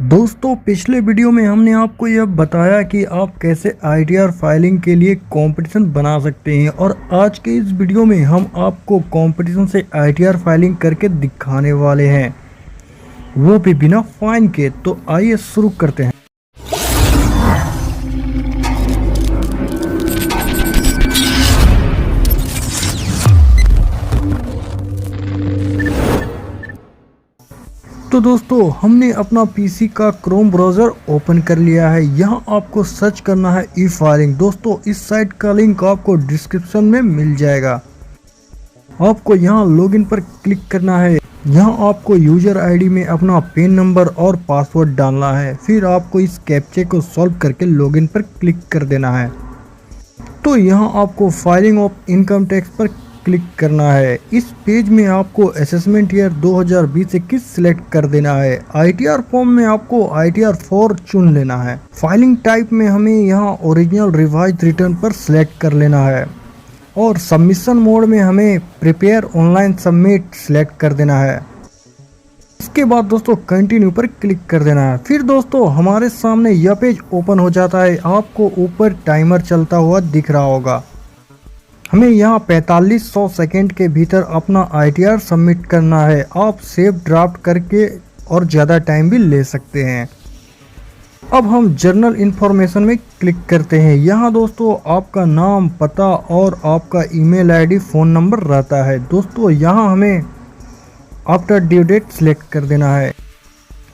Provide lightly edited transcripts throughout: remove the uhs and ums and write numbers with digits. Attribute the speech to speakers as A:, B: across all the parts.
A: दोस्तों पिछले वीडियो में हमने आपको यह बताया कि आप कैसे आईटीआर फाइलिंग के लिए कंपटीशन बना सकते हैं और आज के इस वीडियो में हम आपको कंपटीशन से आईटीआर फाइलिंग करके दिखाने वाले हैं, वो भी बिना फाइन के। तो आइए शुरू करते हैं। तो दोस्तों हमने अपना पीसी का क्रोम ब्राउज़र ओपन कर लिया है। यहाँ आपको सर्च करना है ई फाइलिंग। दोस्तों इस साइट का लिंक आपको डिस्क्रिप्शन में मिल जाएगा। आपको यहाँ लॉगिन पर क्लिक करना है। यहाँ आपको यूजर आईडी में अपना पिन नंबर और पासवर्ड डालना है। फिर आपको इस कैप्चे को सॉल्व करके लॉगिन पर क्लिक कर देना है। तो यहाँ आपको फाइलिंग ऑफ इनकम टैक्स पर क्लिक करना है। इस पेज में आपको असेसमेंट ईयर 2020-21 सिलेक्ट कर देना है। आईटीआर फॉर्म में आपको आईटीआर 4 चुन लेना है। फाइलिंग टाइप में हमें यहाँ ओरिजिनल रिवाइज रिटर्न पर सिलेक्ट कर लेना है और सबमिशन मोड में हमें प्रिपेयर ऑनलाइन सबमिट सिलेक्ट कर देना है। इसके बाद दोस्तों कंटिन्यू पर क्लिक कर देना है। फिर दोस्तों हमारे सामने यह पेज ओपन हो जाता है। आपको ऊपर टाइमर चलता हुआ दिख रहा होगा। हमें यहाँ 4500 सेकेंड के भीतर अपना आईटीआर सबमिट करना है। आप सेव ड्राफ्ट करके और ज़्यादा टाइम भी ले सकते हैं। अब हम जर्नल इन्फॉर्मेशन में क्लिक करते हैं। यहाँ दोस्तों आपका नाम, पता और आपका ईमेल आईडी, फ़ोन नंबर रहता है। दोस्तों यहाँ हमें आफ्टर ड्यू डेट सिलेक्ट कर देना है।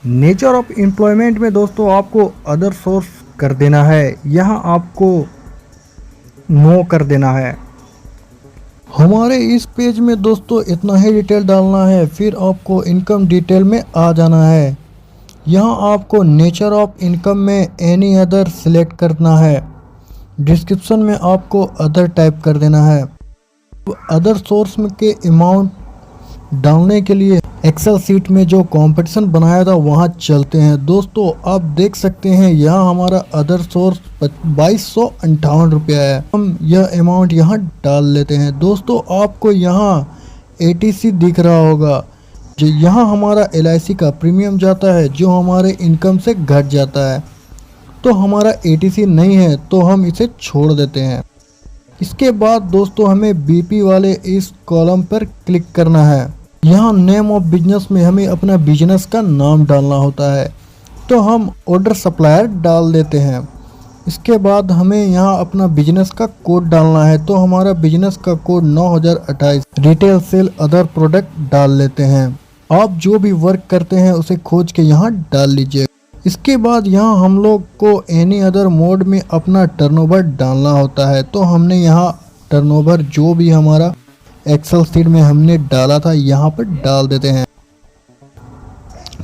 A: नेचर ऑफ एम्प्लॉयमेंट में दोस्तों आपको अदर सोर्स कर देना है। यहाँ आपको नो कर देना है। हमारे इस पेज में दोस्तों इतना ही डिटेल डालना है। फिर आपको इनकम डिटेल में आ जाना है। यहाँ आपको नेचर ऑफ इनकम में एनी अदर सिलेक्ट करना है। डिस्क्रिप्शन में आपको अदर टाइप कर देना है। अदर सोर्स में के अमाउंट डालने के लिए एक्सेल सीट में जो कंपटीशन बनाया था वहाँ चलते हैं। दोस्तों आप देख सकते हैं यहाँ हमारा अदर सोर्स 2258 रुपया है। हम यह अमाउंट यहाँ डाल लेते हैं। दोस्तों आपको यहाँ एटीसी दिख रहा होगा, जो यहाँ हमारा एलआईसी का प्रीमियम जाता है, जो हमारे इनकम से घट जाता है। तो हमारा एटीसी नहीं है तो हम इसे छोड़ देते हैं। इसके बाद दोस्तों हमें बीपी वाले इस कॉलम पर क्लिक करना है। यहाँ नेम ऑफ बिजनेस में हमें अपना बिजनेस का नाम डालना होता है, तो हम ऑर्डर सप्लायर डाल देते हैं। इसके बाद हमें यहाँ अपना बिजनेस का कोड डालना है, तो हमारा बिजनेस का code 9028 retail sale other product डाल लेते हैं। आप जो भी वर्क करते हैं उसे खोज के यहाँ डाल लीजिए। इसके बाद यहाँ हम लोग को एनी अदर मोड में अपना टर्नओवर डालना होता है, तो हमने यहाँ टर्नओवर जो भी हमारा एक्सेल सीट में हमने डाला था यहाँ पर डाल देते हैं।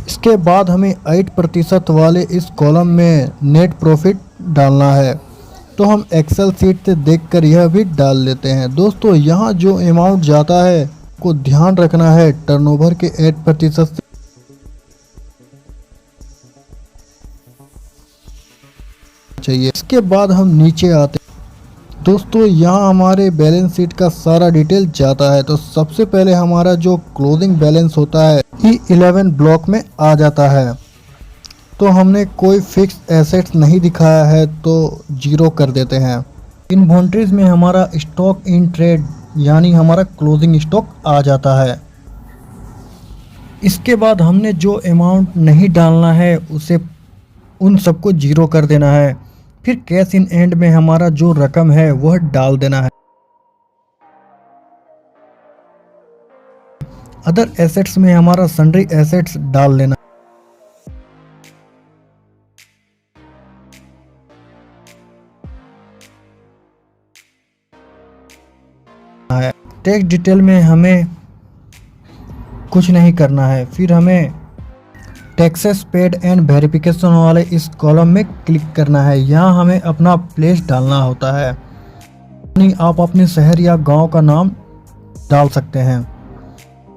A: इसके बाद हमें 8% वाले इस कॉलम में नेट प्रॉफिट डालना है, तो हम एक्सेल सीट से देखकर यह भी डाल लेते हैं। दोस्तों यहाँ जो अमाउंट जाता है को ध्यान रखना है, टर्नओवर के 8% चाहिए। इसके बाद हम नीचे आते हैं। दोस्तों यहाँ हमारे बैलेंस शीट का सारा डिटेल जाता है। तो सबसे पहले हमारा जो क्लोजिंग बैलेंस होता है E11 ब्लॉक में आ जाता है। तो हमने कोई फिक्स एसेट्स नहीं दिखाया है तो 0 कर देते हैं। इन्वेंटरीज में हमारा स्टॉक इन ट्रेड यानी हमारा क्लोजिंग स्टॉक आ जाता है। इसके बाद हमने जो अमाउंट नहीं डालना है उसे उन सबको 0 कर देना है। फिर कैश इन एंड में हमारा जो रकम है वह डाल देना है। अदर एसेट्स में हमारा सन्ड्री एसेट्स डाल लेना है। टैक्स डिटेल में हमें कुछ नहीं करना है। फिर हमें टैक्सेस पेड एंड वेरिफिकेशन वाले इस कॉलम में क्लिक करना है। यहाँ हमें अपना प्लेस डालना होता है, यानी आप अपने शहर या गांव का नाम डाल सकते हैं।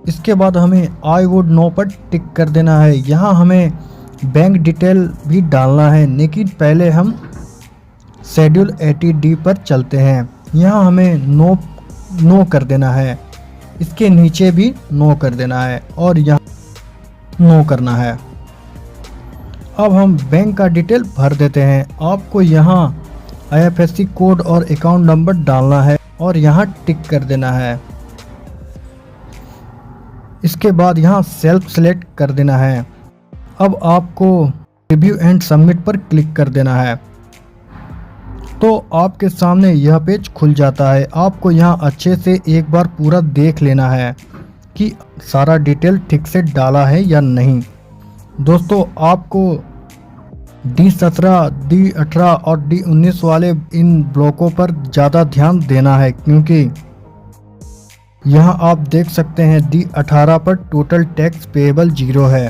A: इसके बाद हमें आई वुड नो पर टिक कर देना है। यहाँ हमें बैंक डिटेल भी डालना है, लेकिन पहले हम शेड्यूल 80D पर चलते हैं। यहाँ हमें नो कर देना है। इसके नीचे भी नो कर देना है और यहाँ नो करना है। अब हम बैंक का डिटेल भर देते हैं। आपको यहाँ IFSC कोड और अकाउंट नंबर डालना है और यहाँ टिक कर देना है। इसके बाद यहाँ सेल्फ सेलेक्ट कर देना है। अब आपको रिव्यू एंड सबमिट पर क्लिक कर देना है तो आपके सामने यह पेज खुल जाता है। आपको यहाँ अच्छे से एक बार पूरा देख लेना है कि सारा डिटेल ठीक से डाला है या नहीं। दोस्तों आपको D17, D18 और D19 वाले इन ब्लॉकों पर ज़्यादा ध्यान देना है, क्योंकि यहाँ आप देख सकते हैं D18 पर टोटल टैक्स पेएबल 0 है।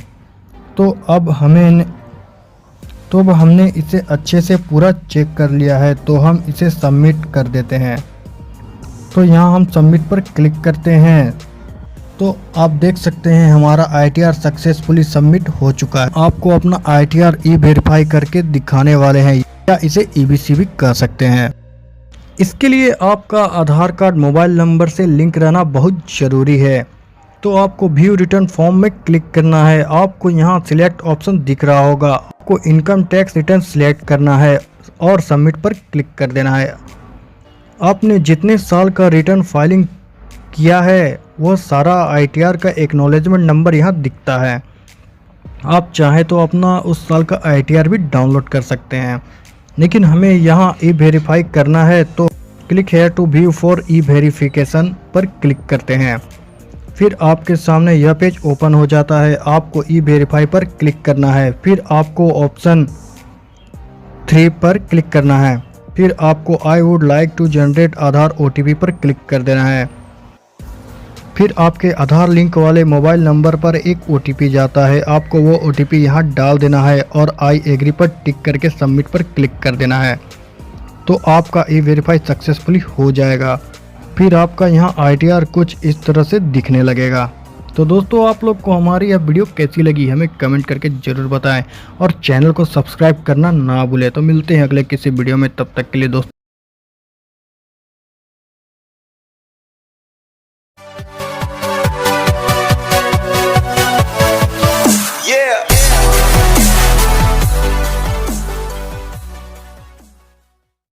A: तो अब हमने इसे अच्छे से पूरा चेक कर लिया है, तो हम इसे सबमिट कर देते हैं। तो यहाँ हम सबमिट पर क्लिक करते हैं तो आप देख सकते हैं हमारा ITR सक्सेसफुली सबमिट हो चुका है। आपको अपना ITR वेरीफाई करके दिखाने वाले हैं, या इसे EBC भी कह सकते हैं। इसके लिए आपका आधार कार्ड मोबाइल नंबर से लिंक रहना बहुत ज़रूरी है। तो आपको व्यू रिटर्न फॉर्म में क्लिक करना है। आपको यहाँ सिलेक्ट ऑप्शन दिख रहा होगा, आपको इनकम टैक्स रिटर्न सिलेक्ट करना है और सबमिट पर क्लिक कर देना है। आपने जितने साल का रिटर्न फाइलिंग किया है वो सारा ITR का एक्नॉलेजमेंट नंबर यहाँ दिखता है। आप चाहे तो अपना उस साल का ITR भी डाउनलोड कर सकते हैं, लेकिन हमें यहाँ वेरीफाई करना है तो click here to view for verification पर क्लिक करते हैं। फिर आपके सामने यह पेज ओपन हो जाता है। आपको वेरीफाई पर क्लिक करना है, फिर आपको ऑप्शन 3 पर क्लिक करना है, फिर आपको I would like to generate Aadhaar OTP पर क्लिक कर देना है। फिर आपके आधार लिंक वाले मोबाइल नंबर पर एक OTP जाता है, आपको वो OTP यहाँ डाल देना है और आई एग्री पर टिक करके सबमिट पर क्लिक कर देना है। तो आपका वेरीफाई सक्सेसफुली हो जाएगा। फिर आपका यहाँ ITR कुछ इस तरह से दिखने लगेगा। तो दोस्तों आप लोग को हमारी यह वीडियो कैसी लगी हमें कमेंट करके ज़रूर बताएं और चैनल को सब्सक्राइब करना ना भूलें। तो मिलते हैं अगले किसी वीडियो में, तब तक के लिए दोस्तों।